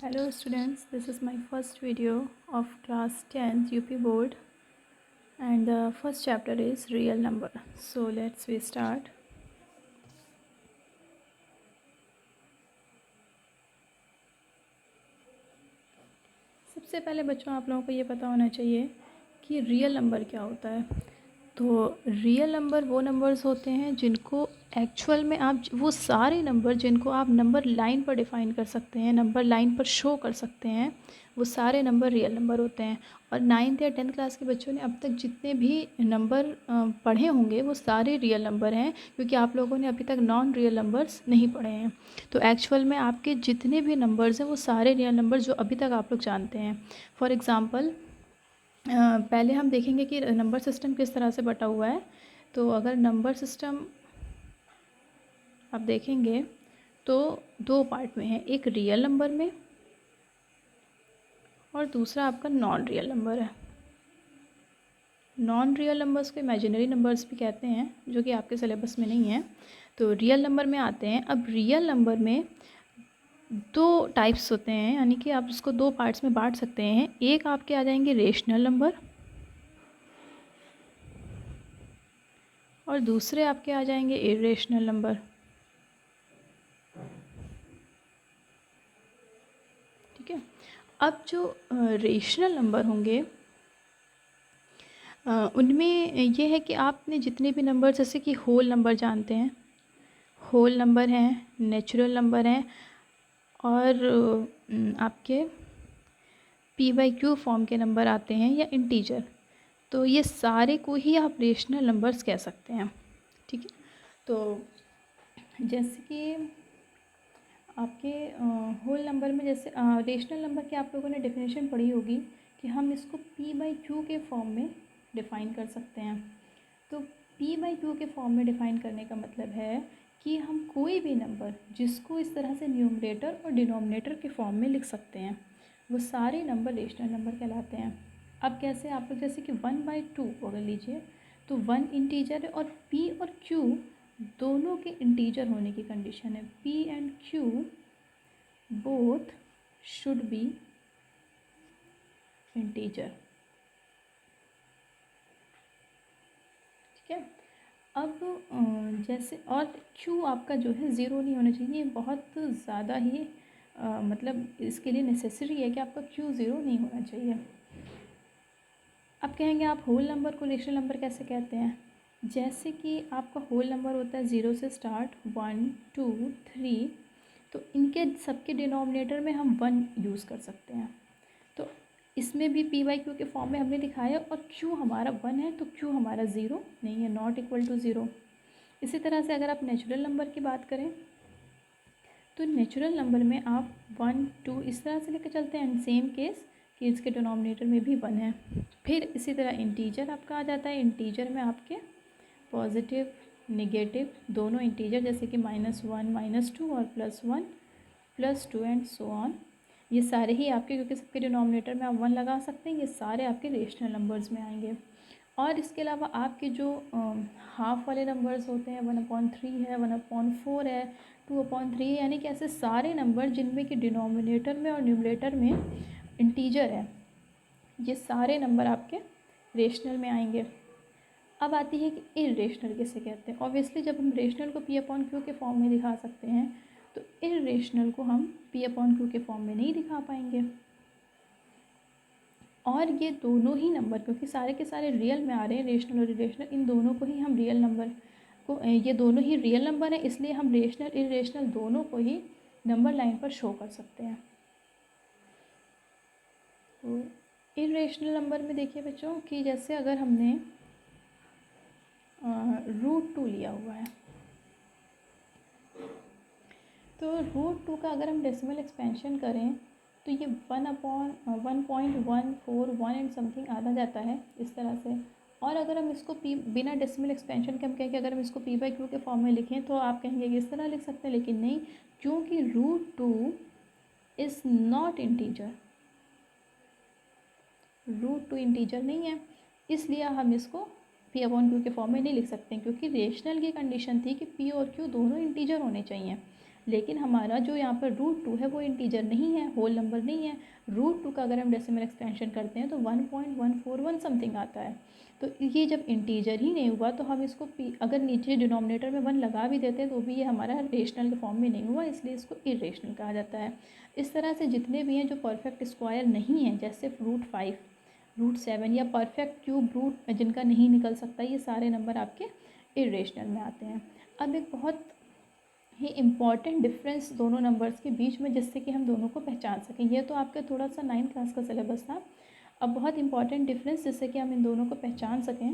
Hello students, this is my first video of class 10th UP board and the first chapter is real number. So let's we start. सबसे पहले बच्चों आप लोगों को ये पता होना चाहिए कि रियल नंबर क्या होता है। तो रियल नंबर वो नंबर्स होते हैं जिनको एक्चुअल में आप वो सारे नंबर जिनको आप नंबर लाइन पर डिफ़ाइन कर सकते हैं, नंबर लाइन पर शो कर सकते हैं, वो सारे नंबर रियल नंबर होते हैं। और 9th या 10th क्लास के बच्चों ने अब तक जितने भी नंबर पढ़े होंगे वो सारे रियल नंबर हैं, क्योंकि आप लोगों ने अभी तक नॉन रियल नंबर्स नहीं पढ़े हैं। तो एक्चुअल में आपके जितने भी नंबर्स हैं वो सारे रियल नंबर जो अभी तक आप लोग जानते हैं। फॉर एग्ज़ाम्पल पहले हम देखेंगे कि नंबर सिस्टम किस तरह से बटा हुआ है। तो अगर नंबर सिस्टम आप देखेंगे तो दो पार्ट में है, एक रियल नंबर में और दूसरा आपका नॉन रियल नंबर है। नॉन रियल नंबर्स को इमेजिनरी नंबर्स भी कहते हैं, जो कि आपके सिलेबस में नहीं है। तो रियल नंबर में आते हैं। अब रियल नंबर में दो टाइप्स होते हैं, यानी कि आप इसको दो पार्ट्स में बांट सकते हैं। एक आपके आ जाएंगे रेशनल नंबर और दूसरे आपके आ जाएंगे इरेशनल नंबर। ठीक है। अब जो रेशनल नंबर होंगे उनमें ये है कि आपने जितने भी नंबर, जैसे कि होल नंबर जानते हैं, होल नंबर हैं, नेचुरल नंबर हैं और आपके p/q फॉर्म के नंबर आते हैं या इंटीजर। तो ये सारे को ही आप रेशनल नंबर्स कह सकते हैं। ठीक है। तो जैसे कि आपके होल नंबर में, जैसे रेशनल नंबर की आप लोगों ने डेफिनेशन पढ़ी होगी कि हम इसको p/q के फॉर्म में डिफ़ाइन कर सकते हैं। तो p/q के फॉर्म में डिफ़ाइन करने का मतलब है कि हम कोई भी नंबर जिसको इस तरह से न्यूमरेटर और डिनोमिनेटर के फॉर्म में लिख सकते हैं, वो सारे नंबर रेशनल नंबर कहलाते हैं। अब कैसे, आप लोग जैसे कि 1/2 अगर लीजिए तो 1 इंटीजर है और p और q दोनों के इंटीजर होने की कंडीशन है। p and q both should be integer. ठीक है। अब जैसे और q आपका जो है ज़ीरो नहीं होना चाहिए। बहुत ज़्यादा ही मतलब इसके लिए नेसेसरी है कि आपका q ज़ीरो नहीं होना चाहिए। अब कहेंगे आप होल नंबर को रेशनल नंबर कैसे कहते हैं। जैसे कि आपका होल नंबर होता है ज़ीरो से स्टार्ट, 1 2 3, तो इनके सबके डिनोमिनेटर में हम 1 यूज़ कर सकते हैं। तो इसमें भी p/q के फॉर्म में हमने दिखाया और q हमारा 1 है तो q हमारा ज़ीरो नहीं है, नॉट इक्वल टू ज़ीरो। इसी तरह से अगर आप नेचुरल नंबर की बात करें तो नेचुरल नंबर में आप 1 2 इस तरह से लेकर चलते हैं, एंड सेम केस कि इसके डिनोमिनेटर में भी 1 है। फिर इसी तरह इंटीजर आपका आ जाता है। इंटीजर में आपके पॉजिटिव नेगेटिव दोनों इंटीजर, जैसे कि -1 -2 और +1 +2 एंड सो ऑन, ये सारे ही आपके, क्योंकि सबके डिनोमिनेटर में आप 1 लगा सकते हैं, ये सारे आपके रेशनल नंबर्स में आएंगे। और इसके अलावा आपके जो हाफ वाले नंबर्स होते हैं, 1/3 है, 1/4 है, 2/3 है, यानी कि ऐसे सारे नंबर जिनमें कि डिनोमिनेटर में और न्यूमरेटर में इंटीजर है, ये सारे नंबर आपके रेशनल में आएंगे। अब आती है कि इरेशनल किसे कहते हैं। ऑब्वियसली जब हम रेशनल को p/q के फॉर्म में दिखा सकते हैं, तो इरेशनल को हम p/q के फॉर्म में नहीं दिखा पाएंगे। और ये दोनों ही नंबर, क्योंकि सारे के सारे रियल में आ रहे हैं, रेशनल और इरेशनल, इन दोनों को ही हम रियल नंबर को, ये दोनों ही रियल नंबर है, इसलिए हम रेशनल इरेशनल दोनों को ही नंबर लाइन पर शो कर सकते हैं। तो इरेशनल नंबर में देखिए बच्चों कि जैसे अगर हमने √2 लिया हुआ है, तो √2 का अगर हम डेसिमल एक्सपेंशन करें तो ये 1/1.141 एंड समथिंग आ जाता है इस तरह से। और अगर हम इसको बिना डेसिमल एक्सपेंशन के हम कहें कि अगर हम इसको p/q के फॉर्म में लिखें तो आप कहेंगे कि इस तरह लिख सकते हैं, लेकिन नहीं, क्योंकि √2 इज़ नॉट इंटीजर, √2 इंटीजर नहीं है, इसलिए हम इसको p/q के फॉर्म में नहीं लिख सकते, क्योंकि रेशनल की कंडीशन थी कि p और q दोनों इंटीजर होने चाहिए। लेकिन हमारा जो यहाँ पर √2 है वो इंटीजर नहीं है, होल नंबर नहीं है। √2 का अगर हम डेसिमल एक्सपेंशन करते हैं तो 1.141 समथिंग आता है। तो ये जब इंटीजर ही नहीं हुआ तो हम इसको अगर नीचे डिनोमिनेटर में 1 लगा भी देते हैं तो भी ये हमारा रेशनल के फॉर्म में नहीं हुआ, इसलिए इसको इरेशनल कहा जाता है। इस तरह से जितने भी हैं जो परफेक्ट स्क्वायर नहीं है, जैसे √5, √7 या परफेक्ट क्यूब रूट जिनका नहीं निकल सकता, ये सारे नंबर आपके इरेशनल में आते हैं। अब एक बहुत ही इम्पॉर्टेंट डिफरेंस दोनों नंबर्स के बीच में, जिससे कि हम दोनों को पहचान सकें। ये तो आपका थोड़ा सा 9th क्लास का सिलेबस था। अब बहुत इंपॉर्टेंट डिफरेंस जिससे कि हम इन दोनों को पहचान सकें